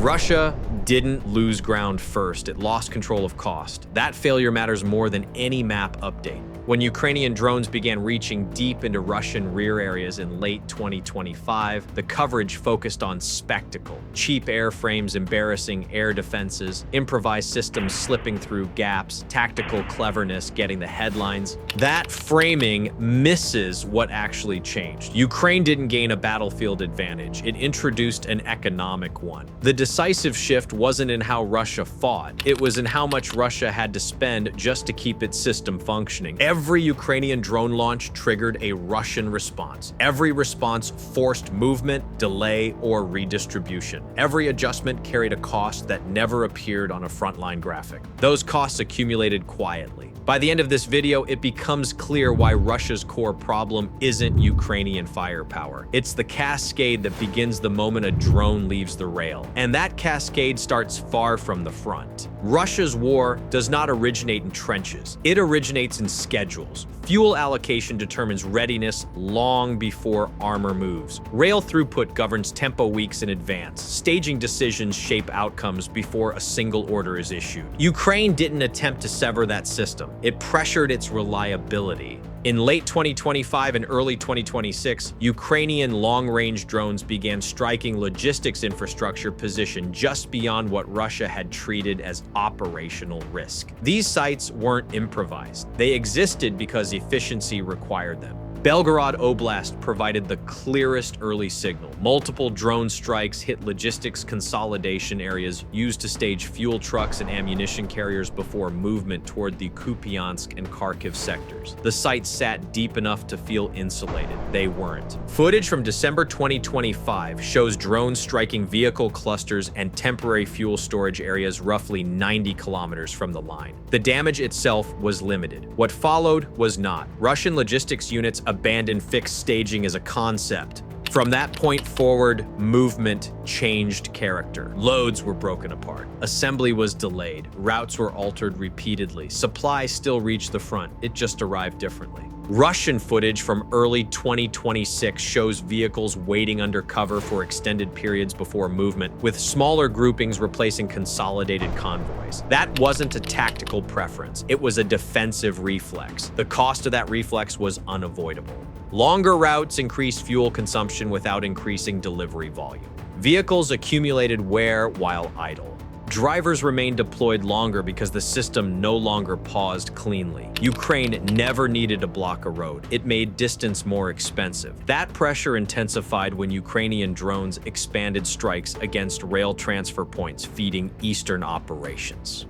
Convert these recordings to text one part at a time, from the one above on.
Russia didn't lose ground first, it lost control of cost. That failure matters more than any map update. When Ukrainian drones began reaching deep into Russian rear areas in late 2025, the coverage focused on spectacle. Cheap airframes embarrassing air defenses, improvised systems slipping through gaps, tactical cleverness getting the headlines. That framing misses what actually changed. Ukraine didn't gain a battlefield advantage, it introduced an economic one. The decisive shift wasn't in how Russia fought, it was in how much Russia had to spend just to keep its system functioning. Every Ukrainian drone launch triggered a Russian response. Every response forced movement, delay, or redistribution. Every adjustment carried a cost that never appeared on a frontline graphic. Those costs accumulated quietly. By the end of this video, it becomes clear why Russia's core problem isn't Ukrainian firepower. It's the cascade that begins the moment a drone leaves the rail. And that cascade starts far from the front. Russia's war does not originate in trenches. It originates in schedules. Fuel allocation determines readiness long before armor moves. Rail throughput governs tempo weeks in advance. Staging decisions shape outcomes before a single order is issued. Ukraine didn't attempt to sever that system. It pressured its reliability. In late 2025 and early 2026, Ukrainian long-range drones began striking logistics infrastructure positioned just beyond what Russia had treated as operational risk. These sites weren't improvised. They existed because efficiency required them. Belgorod Oblast provided the clearest early signal. Multiple drone strikes hit logistics consolidation areas used to stage fuel trucks and ammunition carriers before movement toward the Kupiansk and Kharkiv sectors. The sites sat deep enough to feel insulated. They weren't. Footage from December 2025 shows drones striking vehicle clusters and temporary fuel storage areas roughly 90 kilometers from the line. The damage itself was limited. What followed was not. Russian logistics units abandoned fixed staging as a concept. From that point forward, movement changed character. Loads were broken apart. Assembly was delayed. Routes were altered repeatedly. Supply still reached the front. It just arrived differently. Russian footage from early 2026 shows vehicles waiting under cover for extended periods before movement, with smaller groupings replacing consolidated convoys. That wasn't a tactical preference. It was a defensive reflex. The cost of that reflex was unavoidable. Longer routes increased fuel consumption without increasing delivery volume. Vehicles accumulated wear while idle. Drivers remained deployed longer because the system no longer paused cleanly. Ukraine never needed to block a road. It made distance more expensive. That pressure intensified when Ukrainian drones expanded strikes against rail transfer points feeding eastern operations.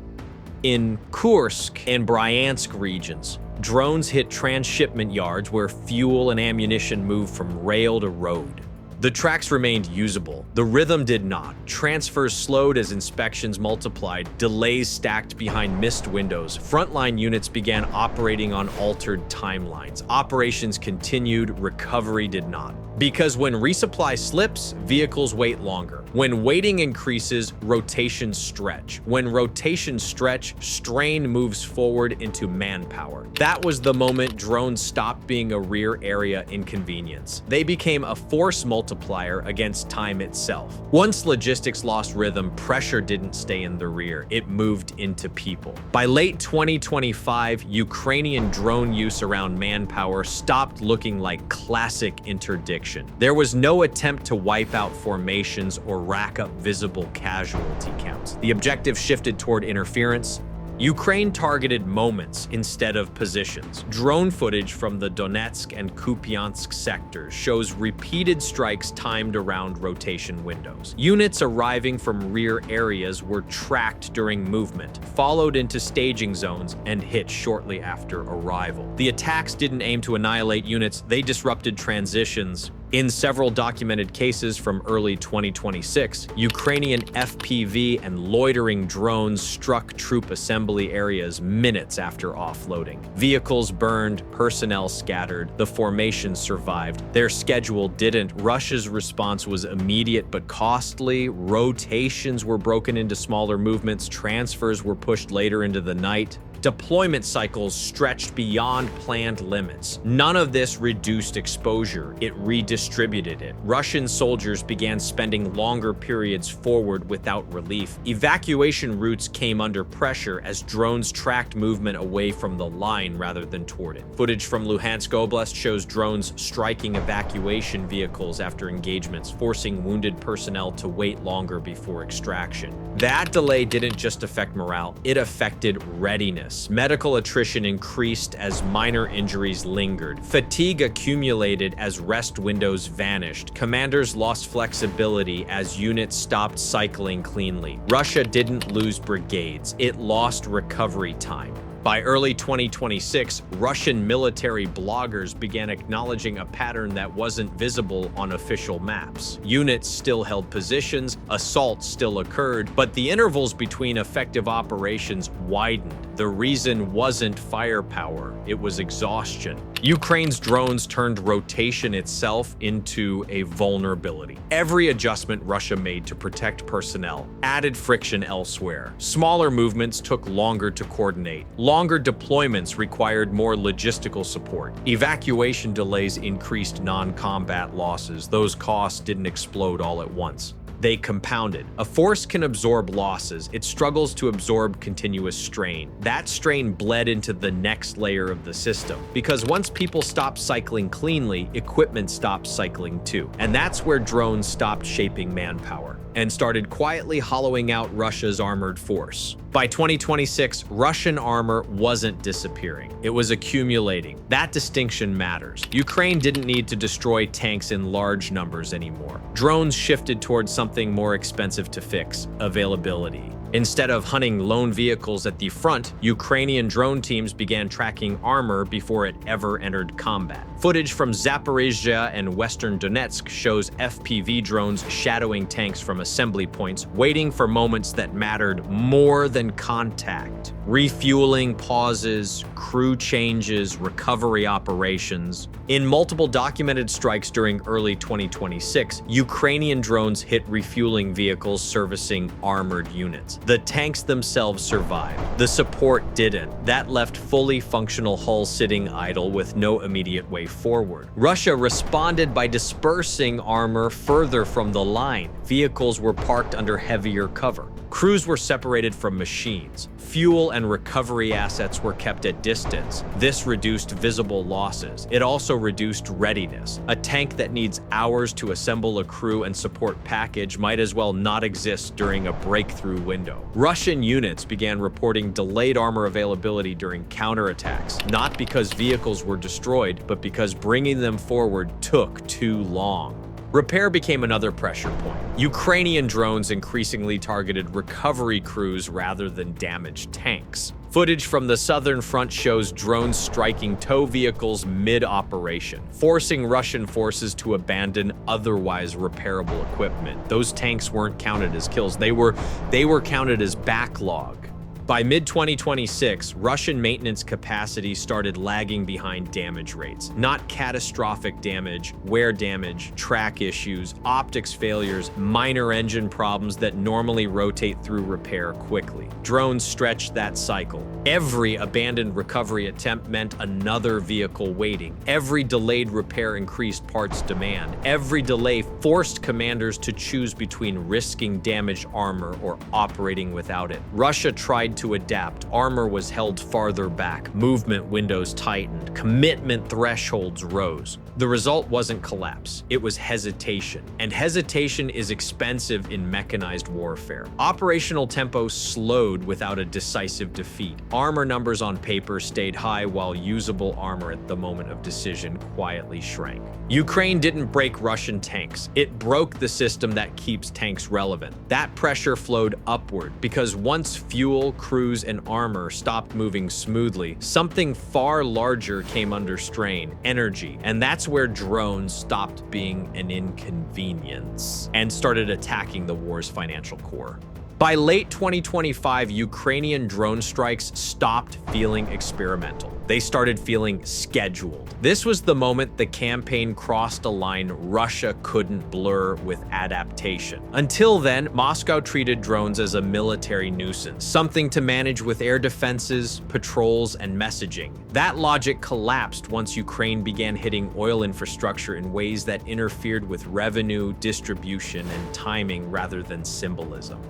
In Kursk and Bryansk regions, drones hit transshipment yards where fuel and ammunition moved from rail to road. The tracks remained usable. The rhythm did not. Transfers slowed as inspections multiplied. Delays stacked behind missed windows. Frontline units began operating on altered timelines. Operations continued, recovery did not. Because when resupply slips, vehicles wait longer. When waiting increases, rotations stretch. When rotations stretch, strain moves forward into manpower. That was the moment drones stopped being a rear area inconvenience. They became a force multiplier against time itself. Once logistics lost rhythm, pressure didn't stay in the rear. It moved into people. By late 2025, Ukrainian drone use around manpower stopped looking like classic interdiction. There was no attempt to wipe out formations or rack up visible casualty counts. The objective shifted toward interference. Ukraine targeted moments instead of positions. Drone footage from the Donetsk and Kupiansk sectors shows repeated strikes timed around rotation windows. Units arriving from rear areas were tracked during movement, followed into staging zones, and hit shortly after arrival. The attacks didn't aim to annihilate units, they disrupted transitions. In several documented cases from early 2026, Ukrainian FPV and loitering drones struck troop assembly areas minutes after offloading. Vehicles burned, personnel scattered, the formation survived. Their schedule didn't. Russia's response was immediate but costly. Rotations were broken into smaller movements, transfers were pushed later into the night. Deployment cycles stretched beyond planned limits. None of this reduced exposure, it redistributed distributed it. Russian soldiers began spending longer periods forward without relief. Evacuation routes came under pressure as drones tracked movement away from the line rather than toward it. Footage from Luhansk Oblast shows drones striking evacuation vehicles after engagements, forcing wounded personnel to wait longer before extraction. That delay didn't just affect morale, it affected readiness. Medical attrition increased as minor injuries lingered. Fatigue accumulated as rest windows vanished. Commanders lost flexibility as units stopped cycling cleanly. Russia didn't lose brigades, it lost recovery time. By early 2026, Russian military bloggers began acknowledging a pattern that wasn't visible on official maps. Units still held positions, assaults still occurred, but the intervals between effective operations widened. The reason wasn't firepower, it was exhaustion. Ukraine's drones turned rotation itself into a vulnerability. Every adjustment Russia made to protect personnel added friction elsewhere. Smaller movements took longer to coordinate. Longer deployments required more logistical support. Evacuation delays increased non-combat losses. Those costs didn't explode all at once. They compounded. A force can absorb losses. It struggles to absorb continuous strain. That strain bled into the next layer of the system. Because once people stopped cycling cleanly, equipment stopped cycling too. And that's where drones stopped shaping manpower and started quietly hollowing out Russia's armored force. By 2026, Russian armor wasn't disappearing. It was accumulating. That distinction matters. Ukraine didn't need to destroy tanks in large numbers anymore. Drones shifted towards something more expensive to fix: availability. Instead of hunting lone vehicles at the front, Ukrainian drone teams began tracking armor before it ever entered combat. Footage from Zaporizhzhia and western Donetsk shows FPV drones shadowing tanks from assembly points, waiting for moments that mattered more than contact. Refueling, pauses, crew changes, recovery operations. In multiple documented strikes during early 2026, Ukrainian drones hit refueling vehicles servicing armored units. The tanks themselves survived. The support didn't. That left fully functional hulls sitting idle with no immediate way forward. Russia responded by dispersing armor further from the line. Vehicles were parked under heavier cover. Crews were separated from machines. Fuel and recovery assets were kept at distance. This reduced visible losses. It also reduced readiness. A tank that needs hours to assemble a crew and support package might as well not exist during a breakthrough window. Russian units began reporting delayed armor availability during counterattacks, not because vehicles were destroyed, but because bringing them forward took too long. Repair became another pressure point. Ukrainian drones increasingly targeted recovery crews rather than damaged tanks. Footage from the southern front shows drones striking tow vehicles mid-operation, forcing Russian forces to abandon otherwise repairable equipment. Those tanks weren't counted as kills, they were counted as backlog. By mid-2026, Russian maintenance capacity started lagging behind damage rates. Not catastrophic damage, wear damage, track issues, optics failures, minor engine problems that normally rotate through repair quickly. Drones stretched that cycle. Every abandoned recovery attempt meant another vehicle waiting. Every delayed repair increased parts demand. Every delay forced commanders to choose between risking damaged armor or operating without it. Russia tried to adapt. Armor was held farther back. Movement windows tightened. Commitment thresholds rose. The result wasn't collapse. It was hesitation. And hesitation is expensive in mechanized warfare. Operational tempo slowed without a decisive defeat. Armor numbers on paper stayed high while usable armor at the moment of decision quietly shrank. Ukraine didn't break Russian tanks. It broke the system that keeps tanks relevant. That pressure flowed upward because once fuel, crews, and armor stopped moving smoothly, something far larger came under strain: energy. And that's where drones stopped being an inconvenience and started attacking the war's financial core. By late 2025, Ukrainian drone strikes stopped feeling experimental. They started feeling scheduled. This was the moment the campaign crossed a line Russia couldn't blur with adaptation. Until then, Moscow treated drones as a military nuisance, something to manage with air defenses, patrols, and messaging. That logic collapsed once Ukraine began hitting oil infrastructure in ways that interfered with revenue, distribution, and timing rather than symbolism.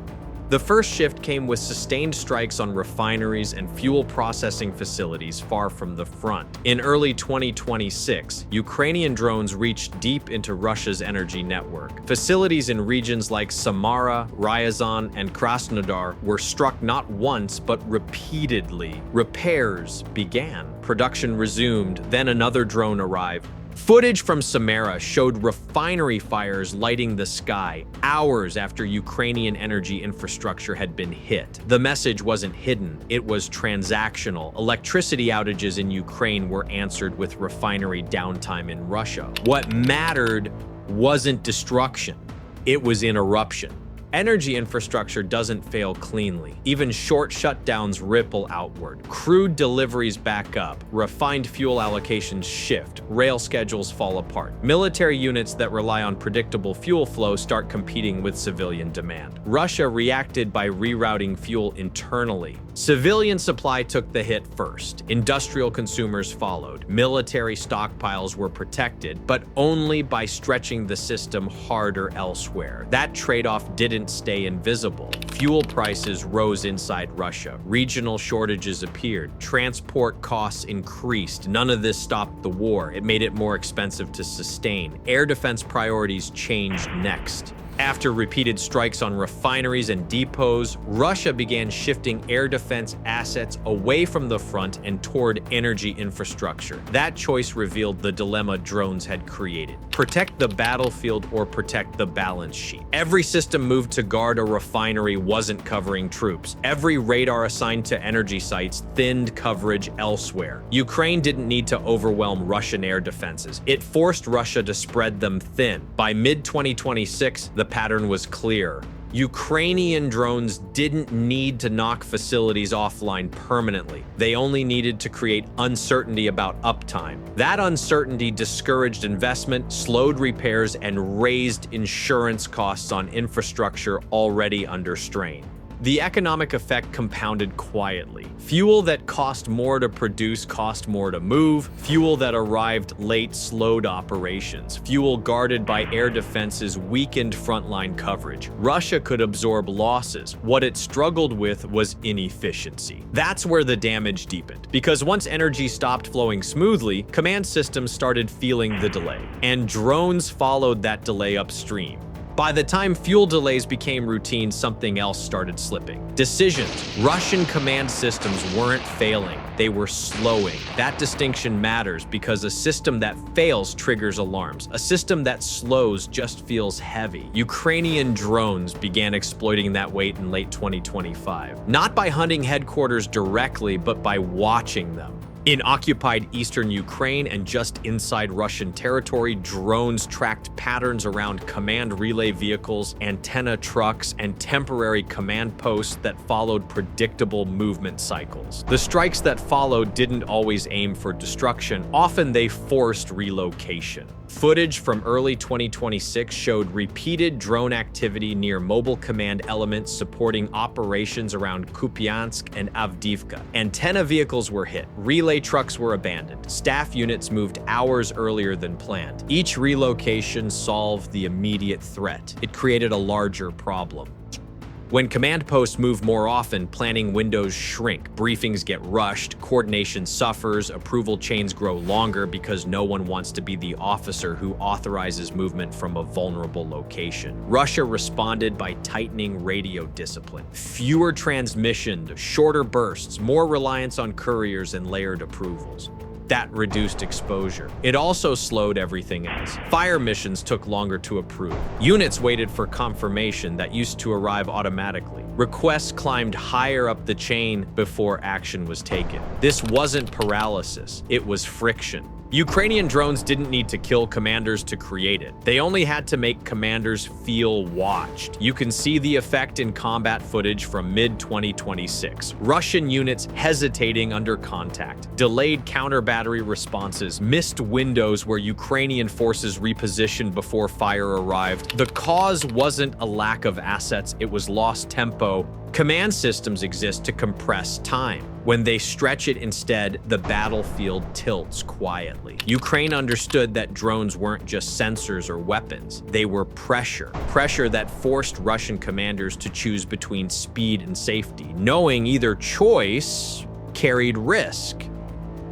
The first shift came with sustained strikes on refineries and fuel processing facilities far from the front. In early 2026, Ukrainian drones reached deep into Russia's energy network. Facilities in regions like Samara, Ryazan, and Krasnodar were struck not once but repeatedly. Repairs began. Production resumed, then another drone arrived. Footage from Samara showed refinery fires lighting the sky hours after Ukrainian energy infrastructure had been hit. The message wasn't hidden, it was transactional. Electricity outages in Ukraine were answered with refinery downtime in Russia. What mattered wasn't destruction, it was interruption. Energy infrastructure doesn't fail cleanly. Even short shutdowns ripple outward. Crude deliveries back up. Refined fuel allocations shift. Rail schedules fall apart. Military units that rely on predictable fuel flow start competing with civilian demand. Russia reacted by rerouting fuel internally. Civilian supply took the hit first. Industrial consumers followed. Military stockpiles were protected, but only by stretching the system harder elsewhere. That trade-off didn't stay invisible. Fuel prices rose inside Russia. Regional shortages appeared. Transport costs increased. None of this stopped the war. It made it more expensive to sustain. Air defense priorities changed next. After repeated strikes on refineries and depots, Russia began shifting air defense assets away from the front and toward energy infrastructure. That choice revealed the dilemma drones had created. Protect the battlefield or protect the balance sheet. Every system moved to guard a refinery wasn't covering troops. Every radar assigned to energy sites thinned coverage elsewhere. Ukraine didn't need to overwhelm Russian air defenses. It forced Russia to spread them thin. By mid-2026, the pattern was clear. Ukrainian drones didn't need to knock facilities offline permanently. They only needed to create uncertainty about uptime. That uncertainty discouraged investment, slowed repairs, and raised insurance costs on infrastructure already under strain. The economic effect compounded quietly. Fuel that cost more to produce cost more to move. Fuel that arrived late slowed operations. Fuel guarded by air defenses weakened frontline coverage. Russia could absorb losses. What it struggled with was inefficiency. That's where the damage deepened. Because once energy stopped flowing smoothly, command systems started feeling the delay. And drones followed that delay upstream. By the time fuel delays became routine, something else started slipping. Decisions. Russian command systems weren't failing, they were slowing. That distinction matters because a system that fails triggers alarms. A system that slows just feels heavy. Ukrainian drones began exploiting that weight in late 2025. Not by hunting headquarters directly, but by watching them. In occupied eastern Ukraine and just inside Russian territory, drones tracked patterns around command relay vehicles, antenna trucks, and temporary command posts that followed predictable movement cycles. The strikes that followed didn't always aim for destruction, often they forced relocation. Footage from early 2026 showed repeated drone activity near mobile command elements supporting operations around Kupiansk and Avdiivka. Antenna vehicles were hit, relay trucks were abandoned, staff units moved hours earlier than planned. Each relocation solved the immediate threat. It created a larger problem. When command posts move more often, planning windows shrink, briefings get rushed, coordination suffers, approval chains grow longer because no one wants to be the officer who authorizes movement from a vulnerable location. Russia responded by tightening radio discipline. Fewer transmissions, shorter bursts, more reliance on couriers and layered approvals. That reduced exposure. It also slowed everything else. Fire missions took longer to approve. Units waited for confirmation that used to arrive automatically. Requests climbed higher up the chain before action was taken. This wasn't paralysis, it was friction. Ukrainian drones didn't need to kill commanders to create it. They only had to make commanders feel watched. You can see the effect in combat footage from mid-2026. Russian units hesitating under contact, delayed counter-battery responses, missed windows where Ukrainian forces repositioned before fire arrived. The cause wasn't a lack of assets, it was lost tempo. Command systems exist to compress time. When they stretch it instead, the battlefield tilts quietly. Ukraine understood that drones weren't just sensors or weapons. They were pressure. Pressure that forced Russian commanders to choose between speed and safety, knowing either choice carried risk.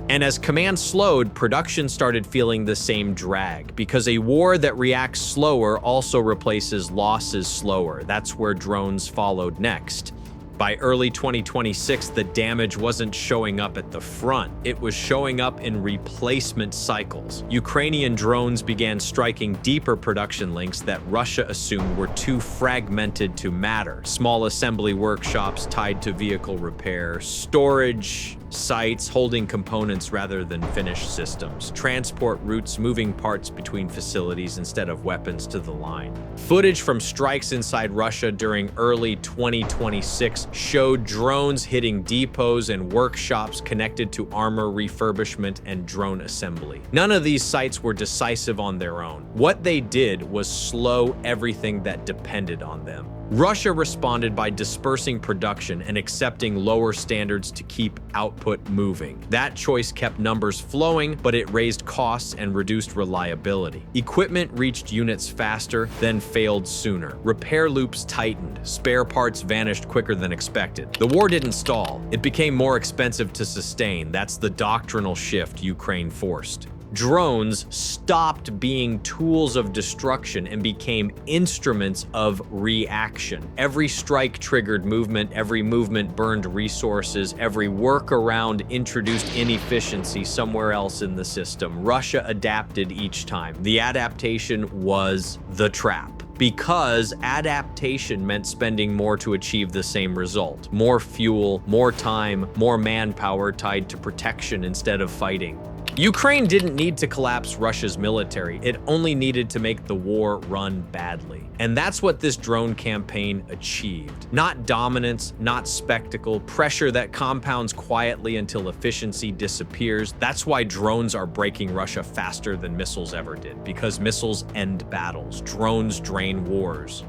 And as command slowed, production started feeling the same drag, because a war that reacts slower also replaces losses slower. That's where drones followed next. By early 2026, the damage wasn't showing up at the front. It was showing up in replacement cycles. Ukrainian drones began striking deeper production links that Russia assumed were too fragmented to matter. Small assembly workshops tied to vehicle repair, storage sites holding components rather than finished systems, transport routes moving parts between facilities instead of weapons to the line. Footage from strikes inside Russia during early 2026 showed drones hitting depots and workshops connected to armor refurbishment and drone assembly. None of these sites were decisive on their own. What they did was slow everything that depended on them. Russia responded by dispersing production and accepting lower standards to keep output moving. That choice kept numbers flowing, but it raised costs and reduced reliability. Equipment reached units faster, then failed sooner. Repair loops tightened. Spare parts vanished quicker than expected. The war didn't stall. It became more expensive to sustain. That's the doctrinal shift Ukraine forced. Drones stopped being tools of destruction and became instruments of reaction. Every strike triggered movement, every movement burned resources, every workaround introduced inefficiency somewhere else in the system. Russia adapted each time. The adaptation was the trap. Because adaptation meant spending more to achieve the same result. More fuel, more time, more manpower tied to protection instead of fighting. Ukraine didn't need to collapse Russia's military. It only needed to make the war run badly. And that's what this drone campaign achieved. Not dominance, not spectacle, pressure that compounds quietly until efficiency disappears. That's why drones are breaking Russia faster than missiles ever did, because missiles end battles. Drones drain wars.